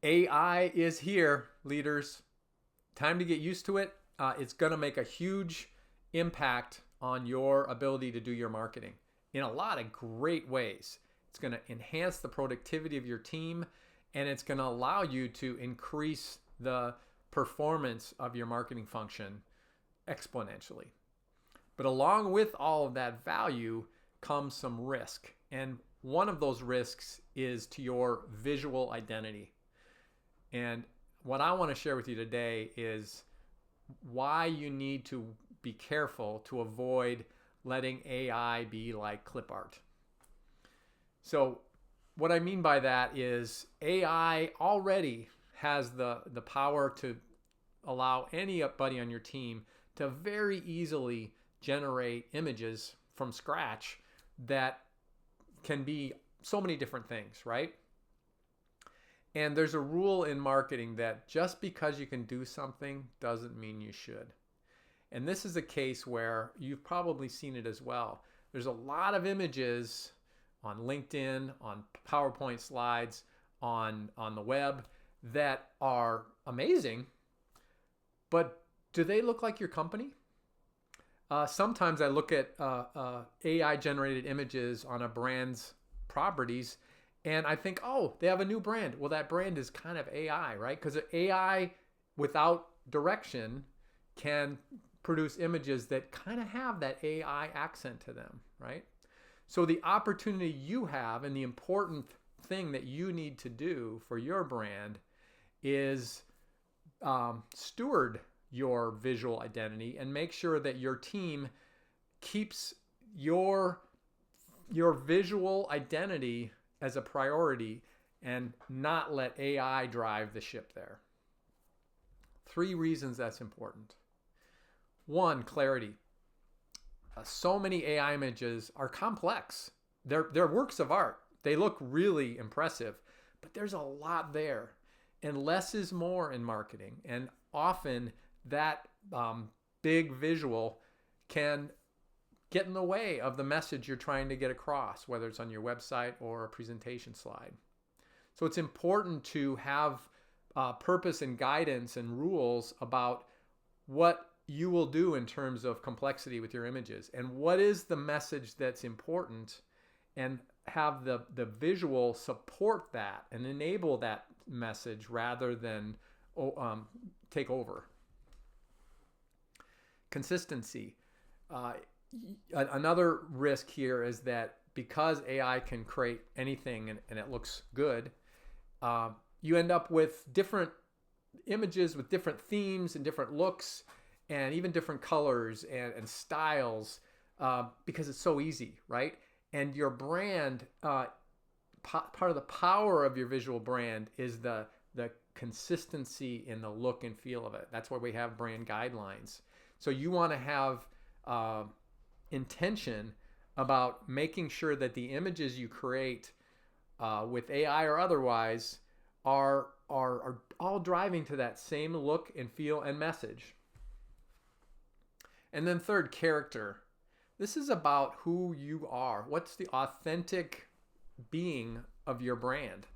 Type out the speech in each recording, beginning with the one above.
AI is here, leaders. Time to get used to it. It's going to make a huge impact on your ability to do your marketing in a lot of great ways. It's going to enhance the productivity of your team, and it's going to allow you to increase the performance of your marketing function exponentially. But along with all of that value comes some risk. And one of those risks is to your visual identity. And what I want to share with you today is why you need to be careful to avoid letting AI be like clip art. So what I mean by that is AI already has the power to allow anybody on your team to very easily generate images from scratch that can be so many different things, right? And there's a rule in marketing that just because you can do something doesn't mean you should. And this is a case where you've probably seen it as well. There's a lot of images on LinkedIn, on PowerPoint slides, on the web that are amazing, but do they look like your company? Sometimes I look at AI generated images on a brand's properties and I think, oh, they have a new brand. Well, that brand is kind of AI, right? Because AI without direction can produce images that kind of have that AI accent to them, right? So the opportunity you have and the important thing that you need to do for your brand is steward your visual identity and make sure that your team keeps your visual identity as a priority and not let AI drive the ship there. 3 reasons that's important. 1, clarity. So many AI images are complex. They're works of art. They look really impressive, but there's a lot there. And less is more in marketing. And often that big visual can get in the way of the message you're trying to get across, whether it's on your website or a presentation slide. So it's important to have purpose and guidance and rules about what you will do in terms of complexity with your images and what is the message that's important, and have the visual support that and enable that message rather than take over. Consistency. Another risk here is that because AI can create anything and it looks good, you end up with different images with different themes and different looks and even different colors and styles because it's so easy, right? And your brand, part of the power of your visual brand is the consistency in the look and feel of it. That's why we have brand guidelines. So you want to have intention about making sure that the images you create with AI or otherwise are all driving to that same look and feel and message. And then 3rd, character. This is about who you are. What's the authentic being of your brand?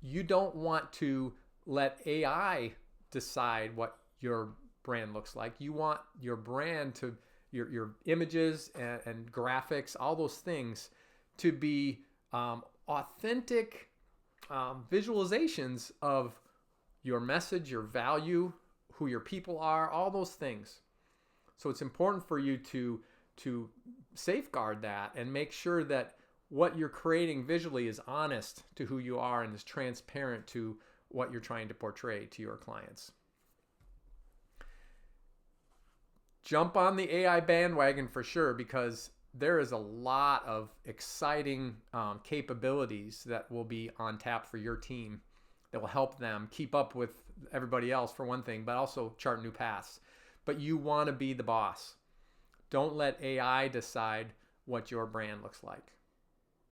You don't want to let AI decide what your brand looks like. You want your brand to, your images and graphics, all those things to be authentic visualizations of your message, your value, who your people are, all those things. So it's important for you to safeguard that and make sure that what you're creating visually is honest to who you are and is transparent to what you're trying to portray to your clients. Jump on the AI bandwagon for sure, because there is a lot of exciting capabilities that will be on tap for your team that will help them keep up with everybody else for one thing, but also chart new paths. But you want to be the boss. Don't let AI decide what your brand looks like.